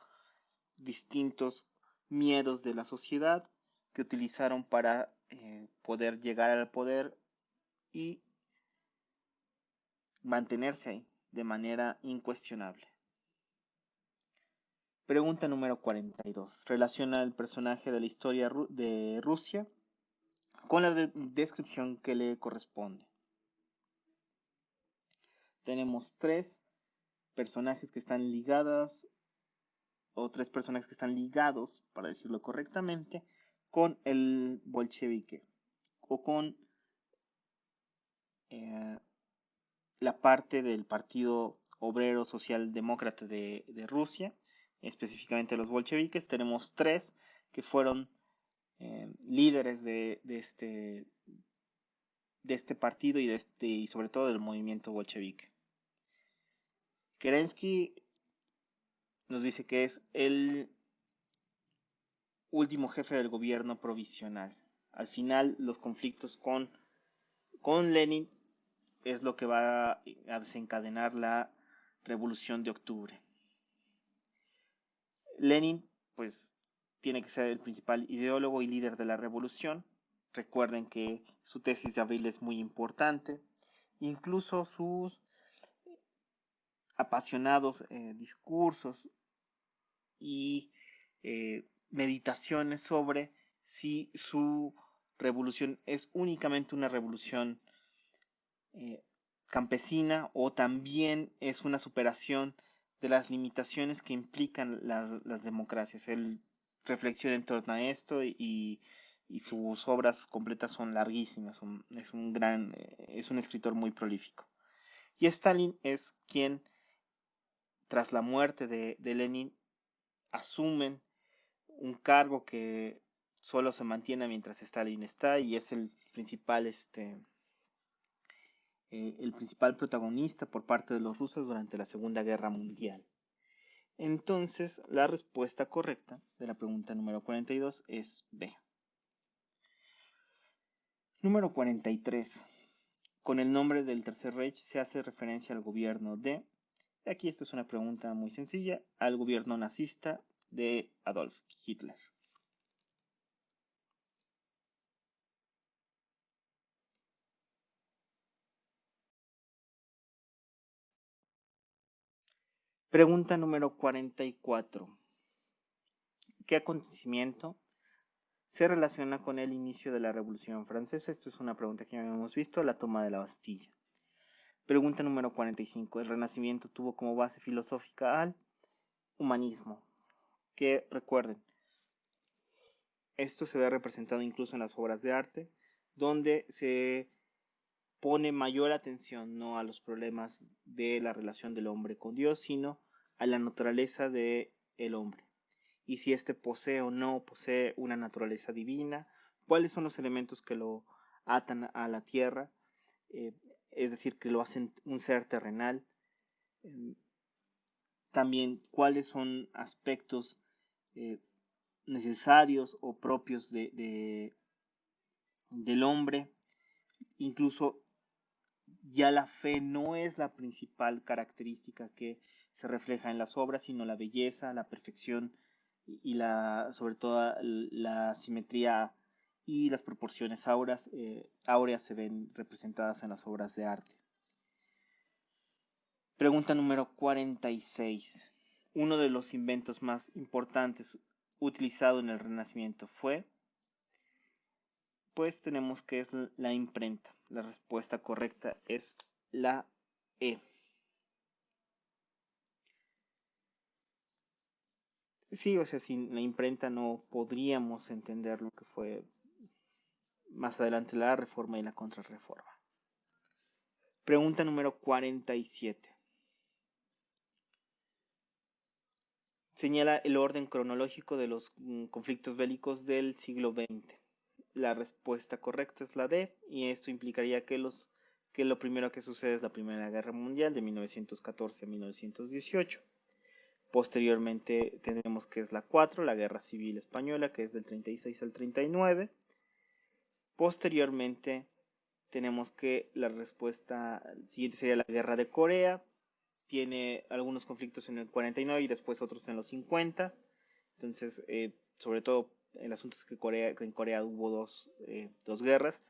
distintos miedos de la sociedad que utilizaron para poder llegar al poder y mantenerse ahí de manera incuestionable. Pregunta número 42. Relaciona el personaje de la historia de Rusia con la descripción que le corresponde. Tenemos tres personajes que están ligados, o tres personajes que están ligados, para decirlo correctamente, con el bolchevique o con la parte del Partido Obrero Socialdemócrata de Rusia, específicamente los bolcheviques. Tenemos tres que fueron líderes de este partido y sobre todo del movimiento bolchevique. Kerensky nos dice que es el último jefe del gobierno provisional. Al final, los conflictos con Lenin es lo que va a desencadenar la Revolución de Octubre. Lenin, pues, tiene que ser el principal ideólogo y líder de la revolución. Recuerden que su tesis de abril es muy importante. Incluso sus apasionados discursos y meditaciones sobre si su revolución es únicamente una revolución campesina o también es una superación de las limitaciones que implican las democracias. Él reflexiona en torno a esto y sus obras completas son larguísimas. Es un escritor muy prolífico. Y Stalin es quien, tras la muerte de Lenin, asumen un cargo que solo se mantiene mientras Stalin está y es el principal protagonista por parte de los rusos durante la Segunda Guerra Mundial. Entonces, la respuesta correcta de la pregunta número 42 es B. Número 43. Con el nombre del Tercer Reich se hace referencia al gobierno de... Aquí esta es una pregunta muy sencilla, al gobierno nazista de Adolf Hitler. Pregunta número 44. ¿Qué acontecimiento se relaciona con el inicio de la Revolución Francesa? Esto es una pregunta que ya hemos visto, la toma de la Bastilla. Pregunta número 45. El Renacimiento tuvo como base filosófica al humanismo. Que recuerden, esto se ve representado incluso en las obras de arte, donde se pone mayor atención no a los problemas de la relación del hombre con Dios, sino a la naturaleza del hombre. Y si éste posee o no posee una naturaleza divina, cuáles son los elementos que lo atan a la tierra, es decir, que lo hacen un ser terrenal. También cuáles son aspectos necesarios o propios del hombre. Incluso ya la fe no es la principal característica que se refleja en las obras, sino la belleza, la perfección y sobre todo la simetría y las proporciones áureas se ven representadas en las obras de arte. Pregunta número 46. Uno de los inventos más importantes utilizado en el Renacimiento fue, pues tenemos que es la imprenta. La respuesta correcta es la E. Sí, o sea, sin la imprenta no podríamos entender lo que fue más adelante la Reforma y la Contrarreforma. Pregunta número 47. Señala el orden cronológico de los conflictos bélicos del siglo XX. La respuesta correcta es la D, y esto implicaría que lo primero que sucede es la Primera Guerra Mundial de 1914 a 1918. Posteriormente tendremos que es la 4, la Guerra Civil Española, que es del 36 al 39. Posteriormente tenemos que la respuesta siguiente sería la Guerra de Corea. Tiene algunos conflictos en el 49 y después otros en los 50. Entonces, sobre todo el asunto es que en Corea hubo dos guerras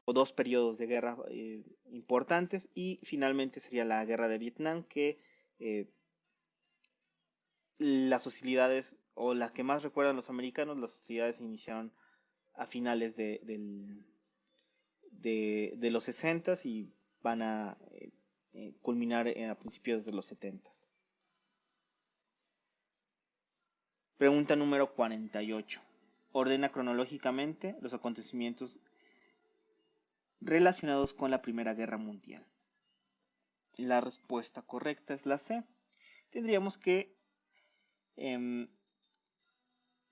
o dos periodos de guerra importantes, y finalmente sería la Guerra de Vietnam, que las hostilidades, o la que más recuerdan los americanos, las hostilidades se iniciaron a finales de los 60 y van a culminar a principios de los 70. Pregunta número 48. Ordena cronológicamente los acontecimientos relacionados con la Primera Guerra Mundial. La respuesta correcta es la C. Tendríamos que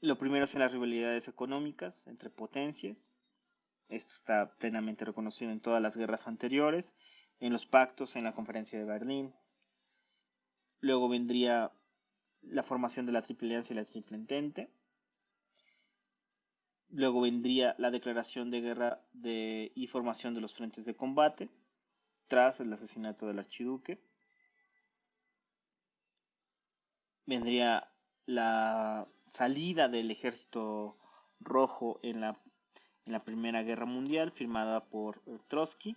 lo primero son las rivalidades económicas entre potencias. Esto está plenamente reconocido en todas las guerras anteriores, en los pactos, en la Conferencia de Berlín. Luego vendría la formación de la Triple Alianza y la Triple Entente. Luego vendría la declaración de guerra y formación de los frentes de combate tras el asesinato del archiduque. Vendría la salida del ejército rojo en la Primera Guerra Mundial, firmada por Trotsky.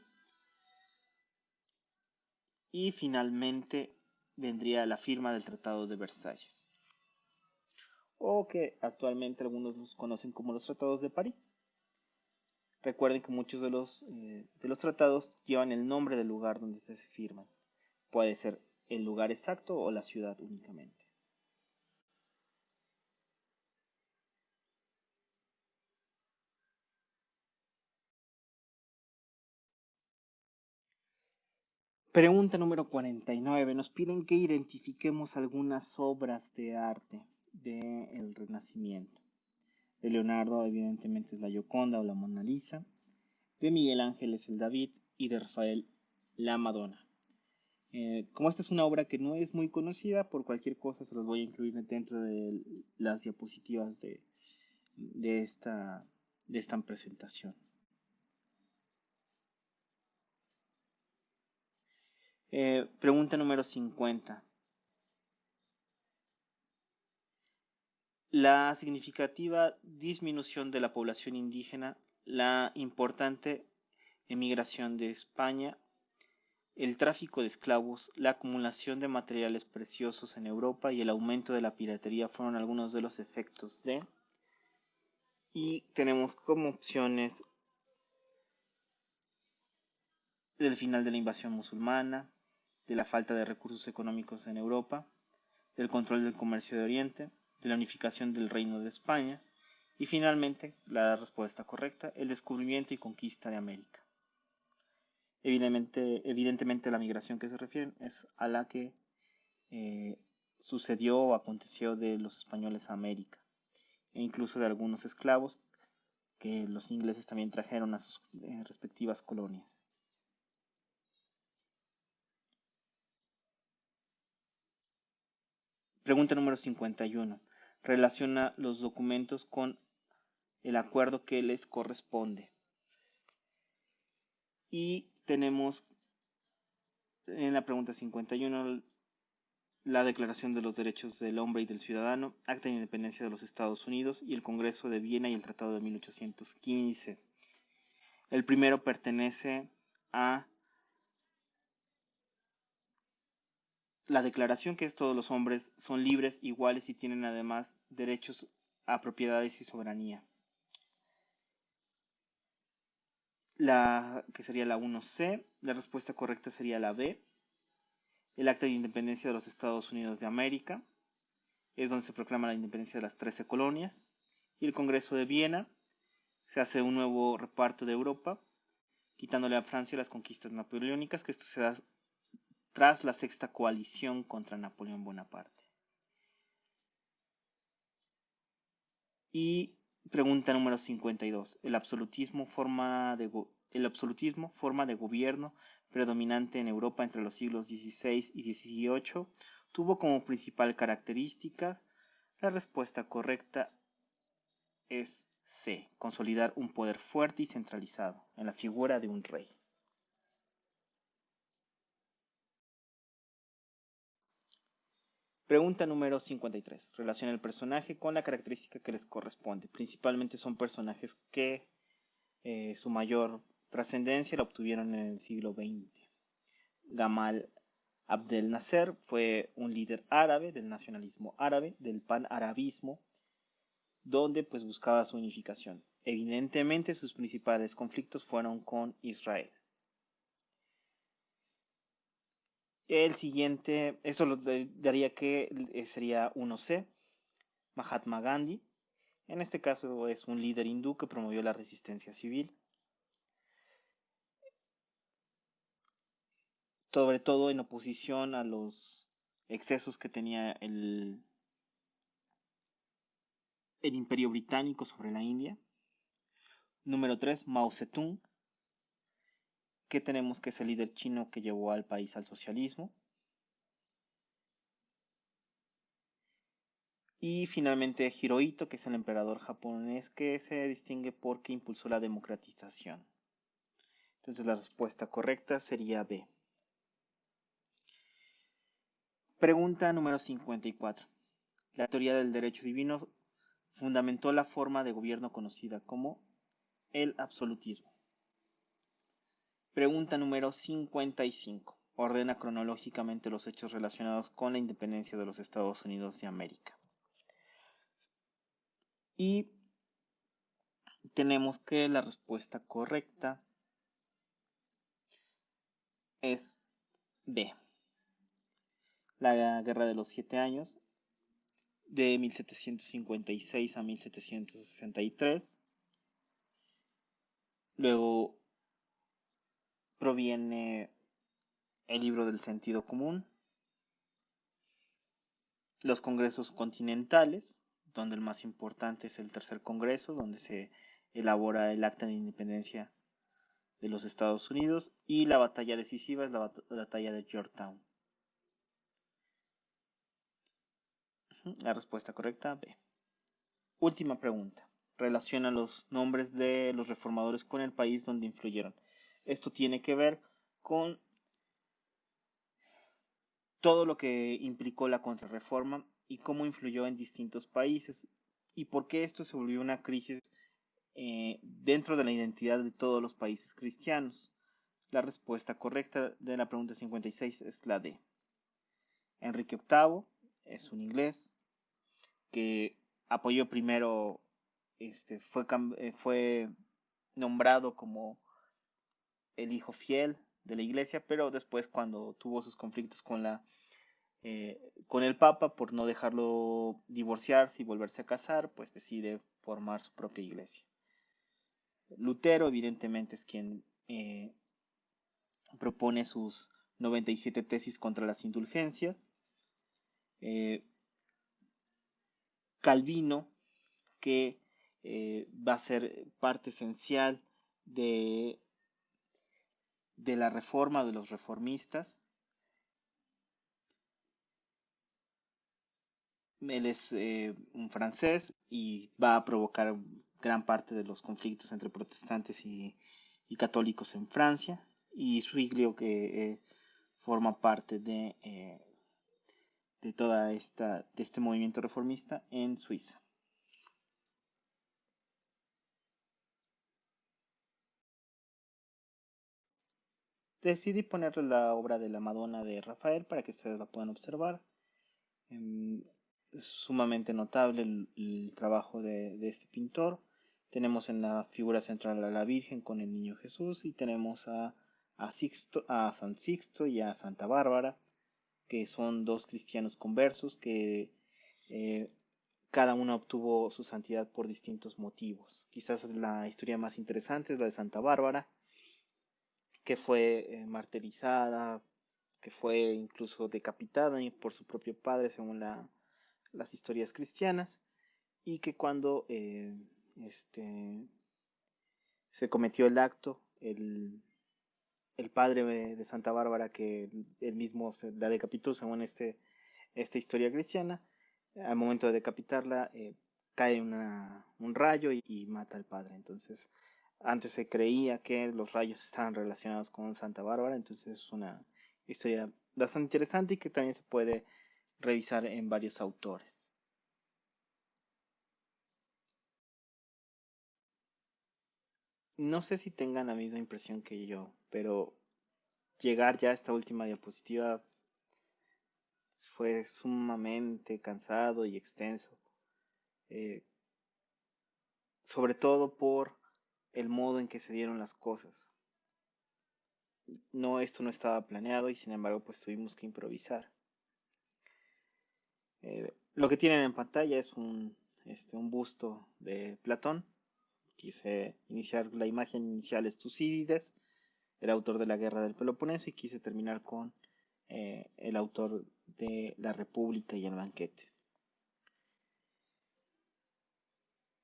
Y finalmente vendría la firma del Tratado de Versalles, o que actualmente algunos los conocen como los Tratados de París. Recuerden que muchos de los tratados llevan el nombre del lugar donde se firman. Puede ser el lugar exacto o la ciudad únicamente. Pregunta número 49. Nos piden que identifiquemos algunas obras de arte del Renacimiento. De Leonardo, evidentemente, es la Gioconda o la Mona Lisa. De Miguel Ángel es el David, y de Rafael la Madonna. Como esta es una obra que no es muy conocida, por cualquier cosa se los voy a incluir dentro de las diapositivas de esta presentación. Pregunta número 50. La significativa disminución de la población indígena, la importante emigración de España, el tráfico de esclavos, la acumulación de materiales preciosos en Europa y el aumento de la piratería fueron algunos de los efectos de... Y tenemos como opciones del final de la invasión musulmana, de la falta de recursos económicos en Europa, del control del comercio de Oriente, de la unificación del Reino de España, y finalmente, la respuesta correcta, el descubrimiento y conquista de América. Evidentemente la migración que se refieren es a la que sucedió o aconteció de los españoles a América, e incluso de algunos esclavos que los ingleses también trajeron a sus respectivas colonias. Pregunta número 51. Relaciona los documentos con el acuerdo que les corresponde. Y tenemos en la pregunta 51 la Declaración de los Derechos del Hombre y del Ciudadano, Acta de Independencia de los Estados Unidos y el Congreso de Viena y el Tratado de 1815. El primero pertenece a la declaración que es todos los hombres son libres, iguales y tienen además derechos a propiedades y soberanía. La que sería la 1C, la respuesta correcta sería la B. El Acta de Independencia de los Estados Unidos de América, es donde se proclama la independencia de las 13 colonias. Y el Congreso de Viena, se hace un nuevo reparto de Europa, quitándole a Francia las conquistas napoleónicas, que esto se da tras la sexta coalición contra Napoleón Bonaparte. Y pregunta número 52. El absolutismo, forma de gobierno predominante en Europa entre los siglos XVI y XVIII, tuvo como principal característica, la respuesta correcta es C. Consolidar un poder fuerte y centralizado en la figura de un rey. Pregunta número 53. Relaciona el personaje con la característica que les corresponde. Principalmente son personajes que su mayor trascendencia la obtuvieron en el siglo XX. Gamal Abdel Nasser fue un líder árabe del nacionalismo árabe, del panarabismo, donde pues buscaba su unificación. Evidentemente sus principales conflictos fueron con Israel. El siguiente, eso lo daría que sería 1C, Mahatma Gandhi. En este caso es un líder hindú que promovió la resistencia civil, sobre todo en oposición a los excesos que tenía el Imperio Británico sobre la India. Número 3, Mao Zedong, que tenemos que es el líder chino que llevó al país al socialismo. Y finalmente Hirohito, que es el emperador japonés que se distingue porque impulsó la democratización. Entonces la respuesta correcta sería B. Pregunta número 54. La teoría del derecho divino fundamentó la forma de gobierno conocida como el absolutismo. Pregunta número 55. Ordena cronológicamente los hechos relacionados con la independencia de los Estados Unidos de América. Y tenemos que la respuesta correcta es B. La Guerra de los 7 Años, de 1756 a 1763. Luego proviene el libro del sentido común, los congresos continentales, donde el más importante es el tercer congreso, donde se elabora el acta de independencia de los Estados Unidos, y la batalla decisiva es la batalla de Yorktown. La respuesta correcta, B. Última pregunta. Relaciona los nombres de los reformadores con el país donde influyeron. Esto tiene que ver con todo lo que implicó la contrarreforma y cómo influyó en distintos países y por qué esto se volvió una crisis dentro de la identidad de todos los países cristianos. La respuesta correcta de la pregunta 56 es la D. Enrique VIII es un inglés que apoyó primero, fue nombrado como el hijo fiel de la iglesia, pero después cuando tuvo sus conflictos con el Papa por no dejarlo divorciarse y volverse a casar, pues decide formar su propia iglesia. Lutero evidentemente es quien propone sus 97 tesis contra las indulgencias. Calvino, que va a ser parte esencial de la reforma de los reformistas. Él es un francés y va a provocar gran parte de los conflictos entre protestantes y católicos en Francia. Y Zwinglio, que forma parte de de este movimiento reformista en Suiza. Decidí ponerle la obra de la Madonna de Rafael para que ustedes la puedan observar. Es sumamente notable el trabajo de este pintor. Tenemos en la figura central a la Virgen con el Niño Jesús y tenemos a San Sixto y a Santa Bárbara, que son dos cristianos conversos que eh, cada uno obtuvo su santidad por distintos motivos. Quizás la historia más interesante es la de Santa Bárbara, que fue martirizada, que fue incluso decapitada por su propio padre, según las historias cristianas, y que cuando se cometió el acto, el padre de Santa Bárbara, que él mismo la decapitó, según esta historia cristiana, al momento de decapitarla, cae un rayo y mata al padre. Entonces, antes se creía que los rayos estaban relacionados con Santa Bárbara, entonces es una historia bastante interesante y que también se puede revisar en varios autores. No sé si tengan la misma impresión que yo, pero llegar ya a esta última diapositiva fue sumamente cansado y extenso, eh, sobre todo por el modo en que se dieron las cosas. No, esto no estaba planeado y sin embargo pues tuvimos que improvisar. Lo que tienen en pantalla es un busto de Platón. Quise iniciar, la imagen inicial es Tucídides, el autor de la Guerra del Peloponeso, y quise terminar con el autor de La República y el Banquete.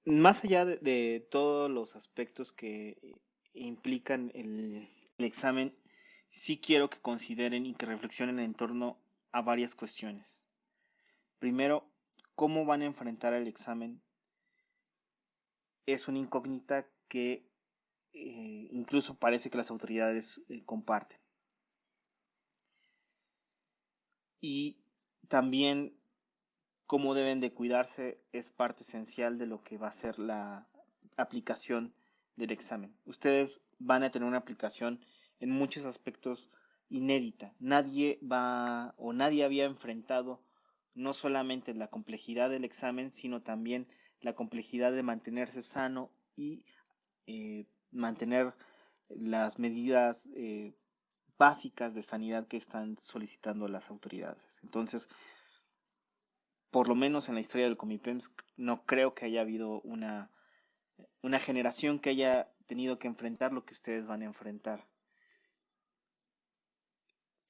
Más allá de todos los aspectos que implican el examen, sí quiero que consideren y que reflexionen en torno a varias cuestiones. Primero, ¿cómo van a enfrentar el examen? Es una incógnita que incluso parece que las autoridades comparten. Y también cómo deben de cuidarse es parte esencial de lo que va a ser la aplicación del examen. Ustedes van a tener una aplicación en muchos aspectos inédita. Nadie va o nadie había enfrentado no solamente la complejidad del examen, sino también la complejidad de mantenerse sano y mantener las medidas básicas de sanidad que están solicitando las autoridades. Entonces, por lo menos en la historia del Comipems, no creo que haya habido una generación que haya tenido que enfrentar lo que ustedes van a enfrentar.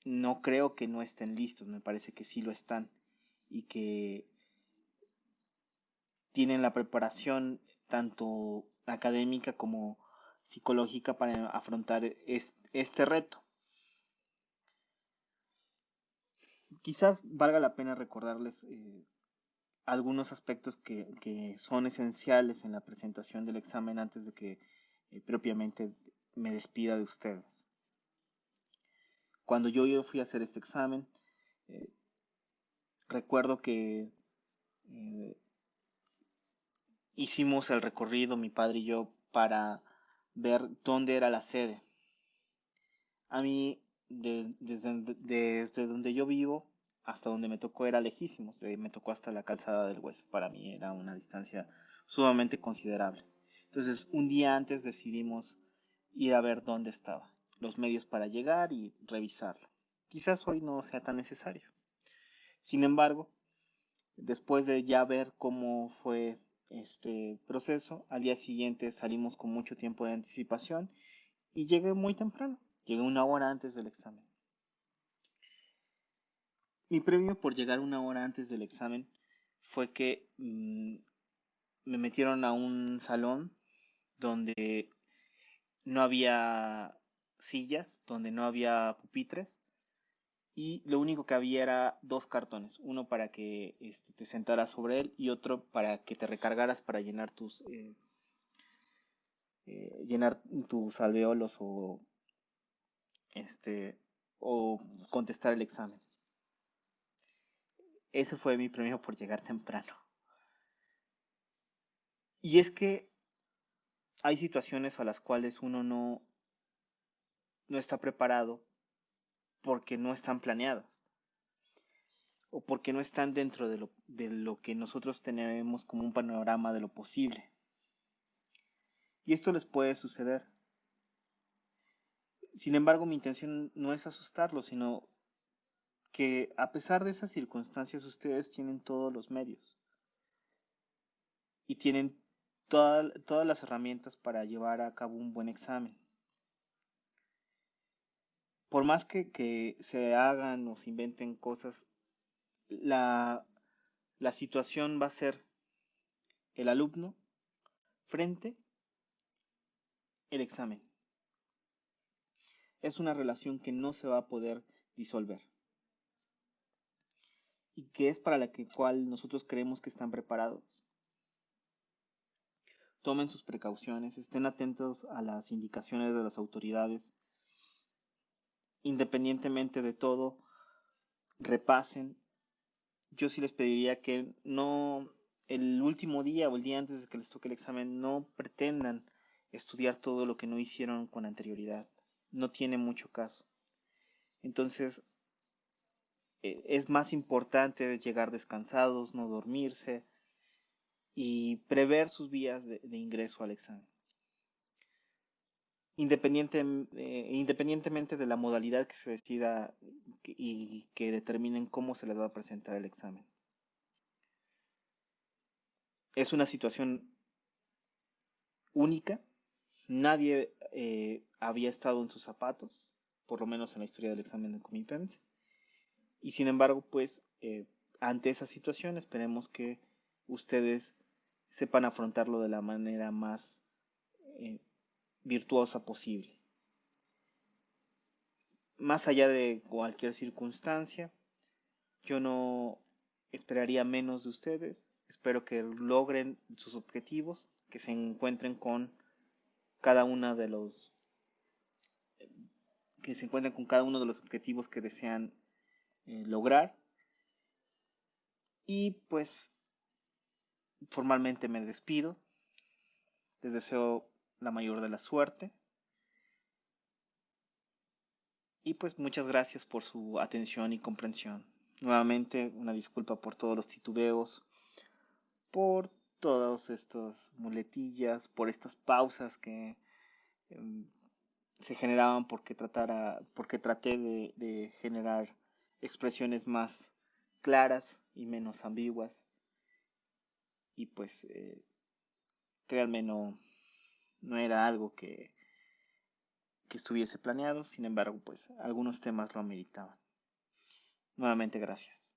No creo que no estén listos, me parece que sí lo están y que tienen la preparación tanto académica como psicológica para afrontar este reto. Quizás valga la pena recordarles algunos aspectos que son esenciales en la presentación del examen antes de que propiamente me despida de ustedes. Cuando yo fui a hacer este examen, eh, recuerdo que eh, hicimos el recorrido, mi padre y yo, para ver dónde era la sede. A mí, desde donde yo vivo hasta donde me tocó era lejísimos, me tocó hasta la calzada del Hueso. Para mí era una distancia sumamente considerable. Entonces, un día antes decidimos ir a ver dónde estaba, los medios para llegar y revisarlo. Quizás hoy no sea tan necesario. Sin embargo, después de ya ver cómo fue este proceso, al día siguiente salimos con mucho tiempo de anticipación y llegué muy temprano. Llegué una hora antes del examen. Mi premio por llegar una hora antes del examen fue que me metieron a un salón donde no había sillas, donde no había pupitres y lo único que había era dos cartones, uno para que te sentaras sobre él y otro para que te recargaras para llenar tus alveolos este, o contestar el examen. ese fue mi premio por llegar temprano. Y es que hay situaciones a las cuales uno no está preparado porque no están planeadas o porque no están dentro de lo que nosotros tenemos como un panorama de lo posible. Y esto les puede suceder. Sin embargo, mi intención no es asustarlos, sino que a pesar de esas circunstancias ustedes tienen todos los medios y tienen todas las herramientas para llevar a cabo un buen examen. Por más que se hagan o se inventen cosas, la, la situación va a ser el alumno frente el examen. Es una relación que no se va a poder disolver y que es para la cual nosotros creemos que están preparados. Tomen sus precauciones, estén atentos a las indicaciones de las autoridades. Independientemente de todo, repasen. Yo sí les pediría que no, el último día o el día antes de que les toque el examen, no pretendan estudiar todo lo que no hicieron con anterioridad. No tiene mucho caso. Entonces, es más importante llegar descansados, no dormirse y prever sus vías de ingreso al examen. Independientemente de la modalidad que se decida y que determinen cómo se les va a presentar el examen. Es una situación única. Nadie había estado en sus zapatos, por lo menos en la historia del examen de Comipens. Y sin embargo, pues, ante esa situación, esperemos que ustedes sepan afrontarlo de la manera más eh, virtuosa posible. Más allá de cualquier circunstancia, yo no esperaría menos de ustedes. Espero que logren sus objetivos, que se encuentren con cada una de los que se encuentren con cada uno de los objetivos que desean lograr. Y pues formalmente me despido. Les deseo la mayor de la suerte. Y pues muchas gracias por su atención y comprensión. Nuevamente una disculpa por todos los titubeos, por todas estas muletillas, por estas pausas que eh, se generaban porque traté de generar expresiones más claras y menos ambiguas. Y pues créanme, no era algo que estuviese planeado, sin embargo, pues algunos temas lo ameritaban. Nuevamente, gracias.